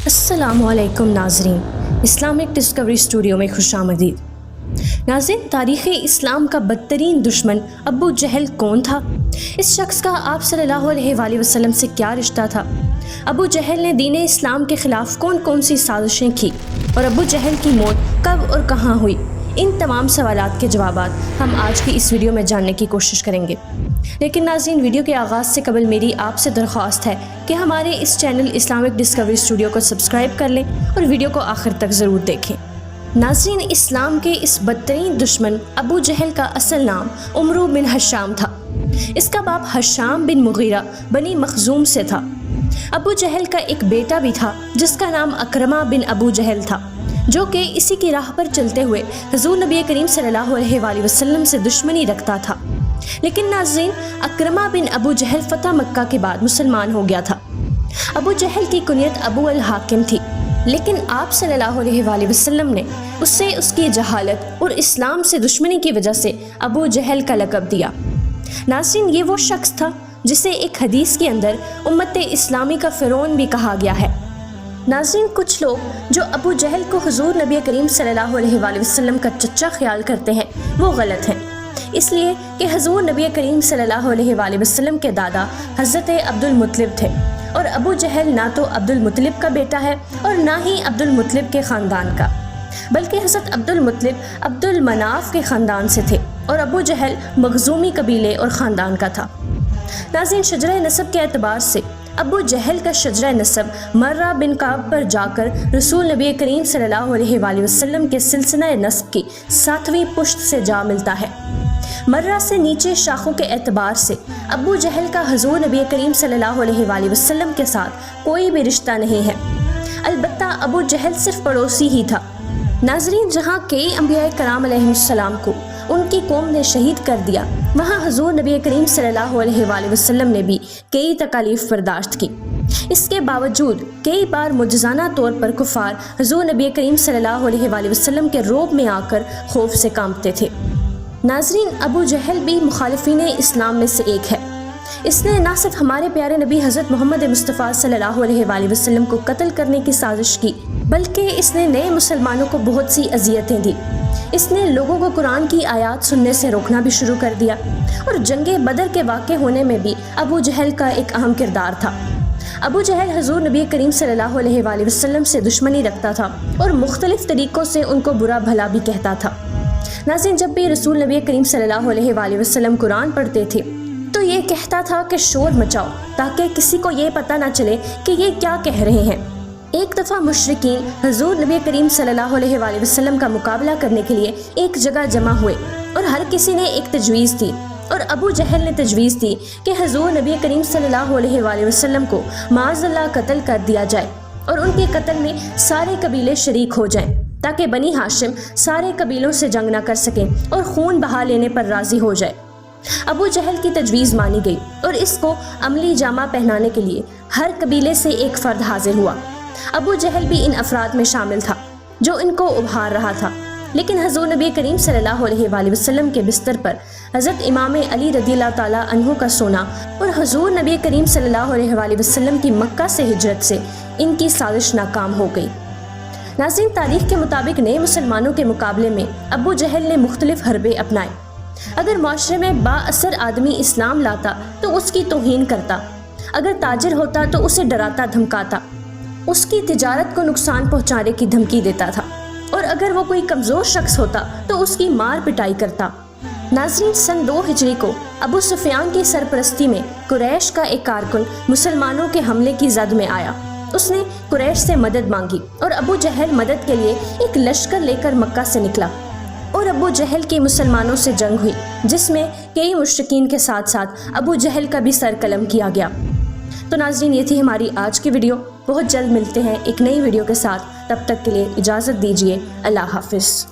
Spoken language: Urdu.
السلام علیکم ناظرین، اسلامک ڈسکوری اسٹوڈیو میں خوش آمدید۔ ناظرین، تاریخ اسلام کا بدترین دشمن ابو جہل کون تھا؟ اس شخص کا آپ صلی اللہ علیہ وآلہ وسلم سے کیا رشتہ تھا؟ ابو جہل نے دین اسلام کے خلاف کون کون سی سازشیں کی اور ابو جہل کی موت کب اور کہاں ہوئی؟ ان تمام سوالات کے جوابات ہم آج کی اس ویڈیو میں جاننے کی کوشش کریں گے۔ لیکن ناظرین، ویڈیو کے آغاز سے قبل میری آپ سے درخواست ہے کہ ہمارے اس چینل اسلامک ڈسکوری اسٹوڈیو کو سبسکرائب کر لیں اور ویڈیو کو آخر تک ضرور دیکھیں۔ ناظرین، اسلام کے اس بدترین دشمن ابو جہل کا اصل نام عمرو بن ہشام تھا۔ اس کا باپ ہشام بن مغیرہ بنی مخزوم سے تھا۔ ابو جہل کا ایک بیٹا بھی تھا جس کا نام اکرمہ بن ابو جہل تھا، جو کہ اسی کی راہ پر چلتے ہوئے حضور نبی کریم صلی اللہ علیہ وآلہ وسلم سے دشمنی رکھتا تھا۔ لیکن ناظرین، اکرمہ بن ابو جہل فتح مکہ کے بعد مسلمان ہو گیا تھا۔ ابو جہل کی کنیت ابو الحاکم تھی، لیکن آپ صلی اللہ علیہ وآلہ وسلم نے اسے اس کی جہالت اور اسلام سے دشمنی کی وجہ سے ابو جہل کا لقب دیا۔ ناظرین، یہ وہ شخص تھا جسے ایک حدیث کے اندر امت اسلامی کا فرعون بھی کہا گیا ہے۔ ناظرین، کچھ لوگ جو ابو جہل کو حضور نبی کریم صلی اللہ علیہ وآلہ وسلم کا چچا خیال کرتے ہیں وہ غلط ہیں، اس لیے کہ حضور نبی کریم صلی اللہ علیہ وآلہ وسلم کے دادا حضرت عبد المطلب تھے، اور ابو جہل نہ تو عبد المطلب کا بیٹا ہے اور نہ ہی عبد المطلب کے خاندان کا، بلکہ حضرت عبد المطلب عبد المناف کے خاندان سے تھے اور ابو جہل مخزومی قبیلے اور خاندان کا تھا۔ ناظرین، شجرہ نسب کے اعتبار سے ابو جہل کا شجرہ نسب مرہ بن کعب پر جا کر رسول نبی کریم صلی اللہ علیہ وآلہ وسلم کے سلسلہ نسب کی 7ویں پشت سے جا ملتا ہے۔ مرہ سے نیچے شاخوں کے اعتبار سے ابو جہل کا حضور نبی کریم صلی اللہ علیہ وآلہ وسلم کے ساتھ کوئی بھی رشتہ نہیں ہے، البتہ ابو جہل صرف پڑوسی ہی تھا۔ ناظرین، جہاں کئی انبیاء کرام علیہ السلام کو ان کی قوم نے شہید کر دیا، وہاں حضور نبی کریم صلی اللہ علیہ وآلہ وسلم نے بھی کئی تکالیف برداشت کی۔ اس کے باوجود کئی بار معجزانہ طور پر کفار حضور نبی کریم صلی اللہ علیہ وآلہ وسلم کے روب میں آ کر خوف سے کانپتے تھے۔ ناظرین، ابو جہل بھی مخالفین اسلام میں سے ایک ہے۔ اس نے نہ صرف ہمارے پیارے نبی حضرت محمد مصطفیٰ صلی اللہ علیہ وآلہ وسلم کو قتل کرنے کی سازش کی، بلکہ اس نے نئے مسلمانوں کو بہت سی اذیتیں دی۔ اس نے لوگوں کو قرآن کی آیات سننے سے روکنا بھی شروع کر دیا، اور جنگ بدر کے واقع ہونے میں بھی ابو جہل کا ایک اہم کردار تھا۔ ابو جہل حضور نبی کریم صلی اللہ علیہ وآلہ وسلم سے دشمنی رکھتا تھا اور مختلف طریقوں سے ان کو برا بھلا بھی کہتا تھا۔ ناظرین، جب بھی رسول نبی کریم صلی اللہ علیہ وآلہ وسلم قرآن پڑھتے تھے تو یہ کہتا تھا کہ شور مچاؤ تاکہ کسی کو یہ پتہ نہ چلے کہ یہ کیا کہہ رہے ہیں۔ ایک دفعہ مشرکین حضور نبی کریم صلی اللہ علیہ وآلہ وسلم کا مقابلہ کرنے کے لیے ایک جگہ جمع ہوئے، اور ہر کسی نے ایک تجویز دی، اور ابو جہل نے تجویز دی کہ حضور نبی کریم صلی اللہ علیہ وآلہ وسلم کو معاذ اللہ قتل کر دیا جائے، اور ان کے قتل میں سارے قبیلے شریک ہو جائیں، تاکہ بنی ہاشم سارے قبیلوں سے جنگ نہ کر سکیں اور خون بہا لینے پر راضی ہو جائے۔ ابو جہل کی تجویز مانی گئی، اور اس کو عملی جامہ پہنانے کے لیے ہر قبیلے سے ایک فرد حاضر ہوا۔ ابو جہل بھی ان افراد میں شامل تھا جو ان کو ابھار رہا تھا، لیکن حضور نبی کریم صلی اللہ علیہ وآلہ وسلم کے بستر پر حضرت امام علی رضی اللہ تعالیٰ عنہ کا سونا اور حضور نبی کریم صلی اللہ علیہ وآلہ وسلم کی مکہ سے ہجرت سے ان کی سازش ناکام ہو گئی۔ ناظرین، تاریخ کے مطابق نئے مسلمانوں کے مقابلے میں ابو جہل نے مختلف حربے اپنائے۔ اگر معاشرے میں با اثر آدمی اسلام لاتا تو اس کی توہین کرتا، اگر تاجر ہوتا تو اسے ڈراتا دھمکاتا، اس کی تجارت کو نقصان پہنچانے کی دھمکی دیتا تھا، اور اگر وہ کوئی کمزور شخص ہوتا تو اس کی مار پٹائی کرتا۔ ناظرین، سن 2 ہجری کو ابو سفیان کی سرپرستی میں قریش کا ایک کارکن مسلمانوں کے حملے کی زد میں آیا۔ اس نے قریش سے مدد مانگی، اور ابو جہل مدد کے لیے ایک لشکر لے کر مکہ سے نکلا، اور ابو جہل کی مسلمانوں سے جنگ ہوئی، جس میں کئی مشرکین کے ساتھ ساتھ ابو جہل کا بھی سر قلم کیا گیا۔ تو ناظرین، یہ تھی ہماری آج کی ویڈیو۔ بہت جلد ملتے ہیں ایک نئی ویڈیو کے ساتھ، تب تک کے لیے اجازت دیجیے۔ اللہ حافظ۔